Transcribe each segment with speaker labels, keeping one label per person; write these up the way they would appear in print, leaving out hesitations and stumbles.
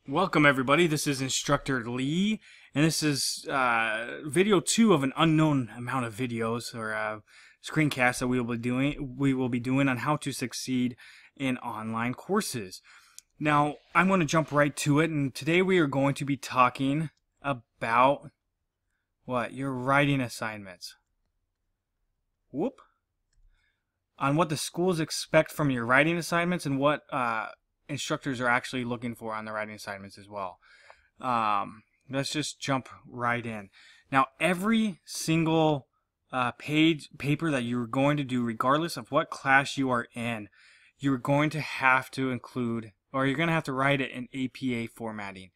Speaker 1: Welcome everybody, this is Instructor Lee, and this is video 2 of an unknown amount of videos or screencasts that we will be doing on how to succeed in online courses. Now, I'm going to jump right to it, and today we are going to be talking about your writing assignments. On what the schools expect from your writing assignments and what instructors are actually looking for on the writing assignments as well. Let's just jump right in. Now, every single paper that you're going to do, regardless of what class you are in, you're going to have to include, or you're going to have to write it in APA formatting.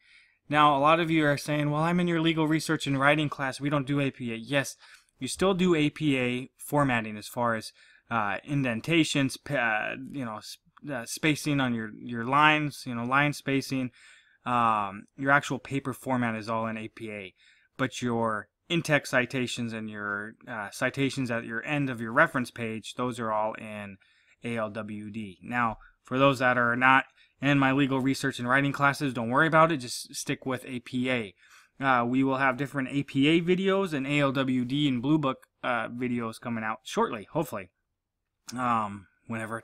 Speaker 1: Now, a lot of you are saying, well, I'm in your legal research and writing class, we don't do APA. Yes, you still do APA formatting as far as indentations, spacing on your lines, line spacing. Your actual paper format is all in APA, but your in-text citations and your citations at your end of your reference page, those are all in ALWD. Now, for those that are not in my legal research and writing classes, don't worry about it, just stick with APA. We will have different APA videos and ALWD and Blue Book videos coming out shortly, hopefully, whenever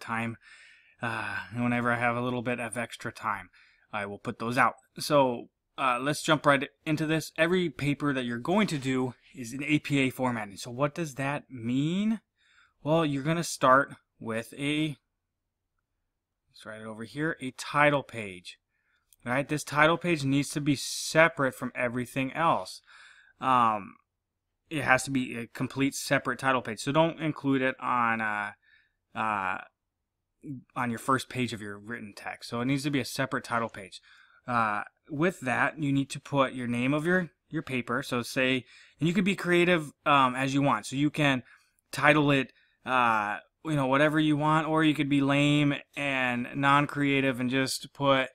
Speaker 1: I have a little bit of extra time, I will put those out. So let's jump right into this. Every paper that you're going to do is in APA formatting. So what does that mean? Well, you're going to start with let's write it over here, a title page. All right, this title page needs to be separate from everything else. It has to be a complete separate title page. So don't include it on your first page of your written text. So it needs to be a separate title page. With that, you need to put your name of your paper. So say, and you can be creative as you want. So you can title it whatever you want, or you could be lame and non-creative and just put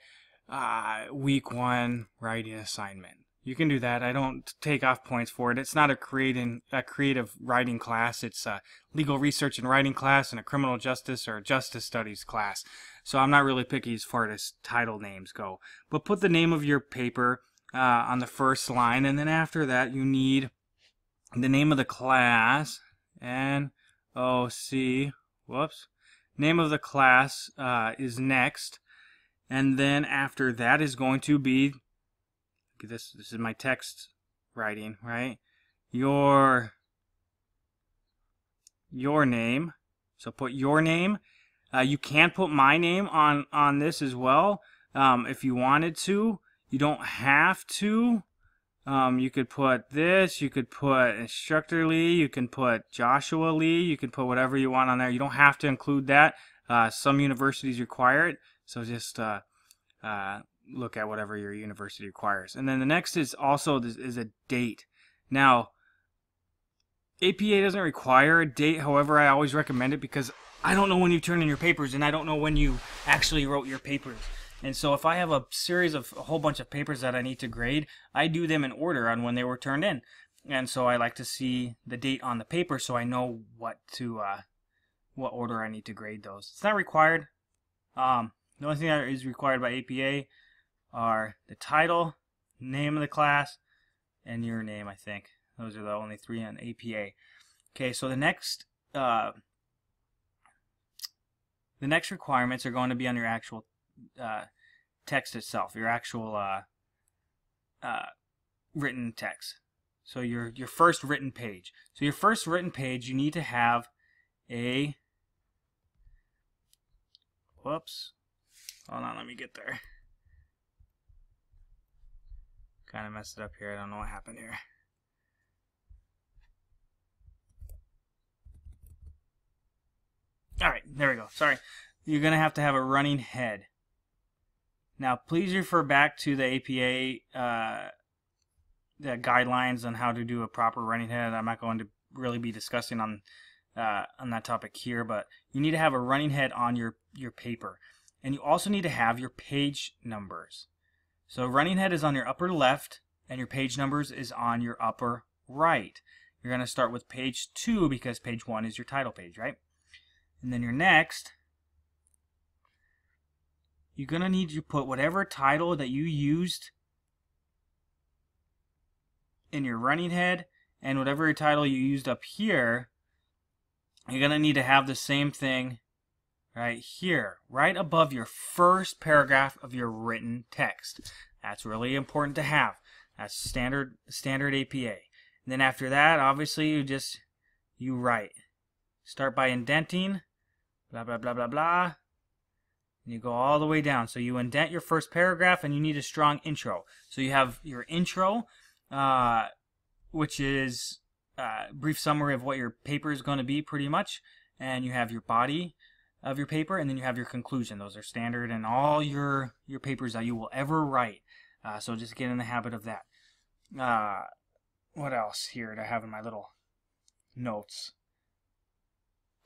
Speaker 1: week 1 writing assignment. You can do that. I don't take off points for it. It's not a creative writing class. It's a legal research and writing class and a criminal justice or justice studies class. So I'm not really picky as far as title names go. But put the name of your paper on the first line, and then after that you need the name of the class, NOC. Name of the class is next, and then after that is going to be this is my text writing, right? Your name. So put your name. You can put my name on this as well if you wanted to. You don't have to. You could put this. You could put Instructor Lee. You can put Joshua Lee. You can put whatever you want on there. You don't have to include that. Some universities require it. So just look at whatever your university requires. And then the next is also a date. Now, APA doesn't require a date. However, I always recommend it because I don't know when you turn in your papers, and I don't know when you actually wrote your papers. And so if I have a whole bunch of papers that I need to grade, I do them in order on when they were turned in. And so I like to see the date on the paper so I know what order I need to grade those. It's not required. The only thing that is required by APA are the title, name of the class, and your name, I think. Those are the only 3 on APA. Okay, so the next requirements are going to be on your actual text itself, your actual written text. So your first written page. So your first written page, you need to have a hold on, let me get there. Kind of messed it up here. I don't know what happened here. Alright, there we go. Sorry. You're going to have a running head. Now, please refer back to the APA the guidelines on how to do a proper running head. I'm not going to really be discussing on that topic here, but you need to have a running head on your paper. And you also need to have your page numbers. So running head is on your upper left, and your page numbers is on your upper right. You're going to start with page 2 because page 1 is your title page, right? And then your next, you're going to need to put whatever title that you used in your running head and whatever title you used up here, you're going to need to have the same thing right here, right above your first paragraph of your written text. That's really important to have. That's standard APA. And then after that, obviously, you write. Start by indenting, blah, blah, blah, blah, blah. And you go all the way down. So you indent your first paragraph, and you need a strong intro. So you have your intro, which is a brief summary of what your paper is going to be, pretty much. And you have your body of your paper, and then you have your conclusion. Those are standard in all your papers that you will ever write. So just get in the habit of that. What else here do I have in my little notes?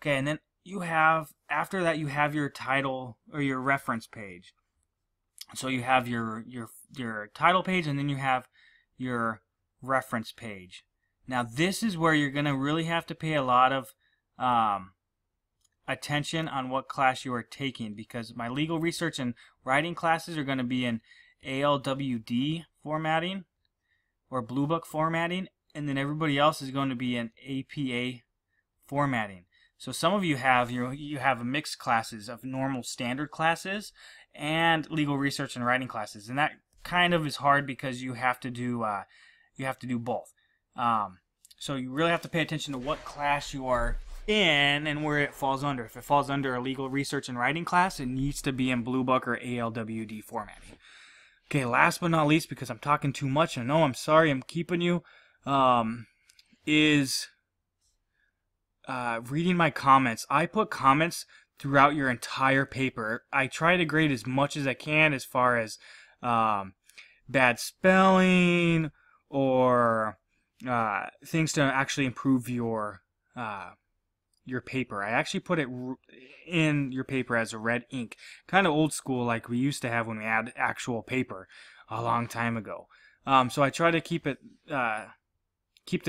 Speaker 1: Okay, and then you have, after that, you have your title or your reference page. So you have your title page, and then you have your reference page. Now this is where you're going to really have to pay a lot of attention on what class you are taking, because my legal research and writing classes are going to be in ALWD formatting or Blue Book formatting, and then everybody else is going to be in APA formatting. So some of you have mixed classes of normal standard classes and legal research and writing classes, and that kind of is hard because you have to do both. So you really have to pay attention to what class you are in and where it falls under. If it falls under a legal research and writing class, it needs to be in Blue Book or ALWD formatting. Okay, last but not least, because I'm talking too much, I know, I'm sorry, I'm keeping you, is reading my comments. I put comments throughout your entire paper. I try to grade as much as I can as far as bad spelling or things to actually improve your paper. I actually put it in your paper as a red ink, kind of old school like we used to have when we had actual paper a long time ago. So I try to keep the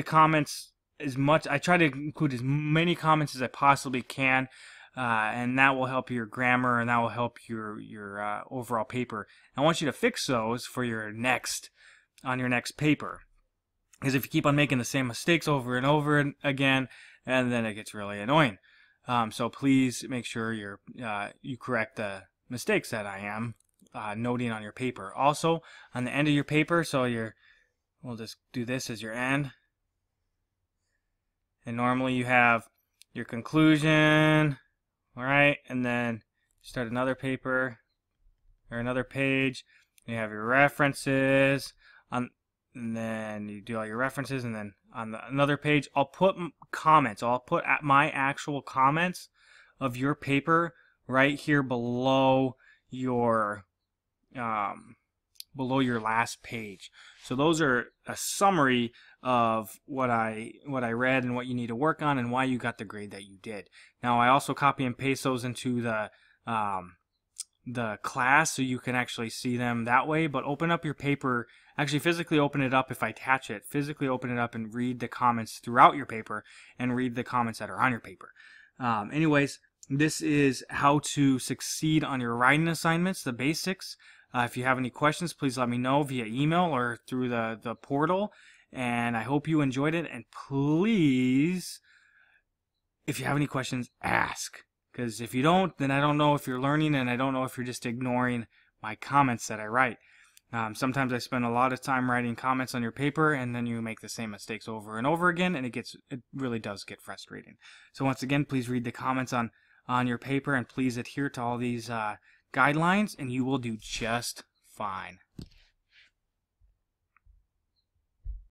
Speaker 1: comments as much. I try to include as many comments as I possibly can, and that will help your grammar, and that will help your overall paper. I want you to fix those for your next paper, because if you keep on making the same mistakes over and over again, and then it gets really annoying. So please make sure you correct the mistakes that I am noting on your paper. Also, on the end of your paper, so we'll just do this as your end. And normally you have your conclusion, all right, and then start another paper or another page. You have your references, and then you do all your references, and then on another page, I'll put comments. I'll put my actual comments of your paper right here below your last page. So those are a summary of what I read and what you need to work on and why you got the grade that you did. Now I also copy and paste those into the class so you can actually see them that way. But open up your paper, actually physically open it up. If I attach it, physically open it up and read the comments throughout your paper and read the comments that are on your paper. Anyways, this is how to succeed on your writing assignments, the basics. If you have any questions, please let me know via email or through the portal. And I hope you enjoyed it. And please, if you have any questions, ask. Because if you don't, then I don't know if you're learning, and I don't know if you're just ignoring my comments that I write. Sometimes I spend a lot of time writing comments on your paper, and then you make the same mistakes over and over again, and it really does get frustrating. So once again, please read the comments on your paper, and please adhere to all these guidelines, and you will do just fine.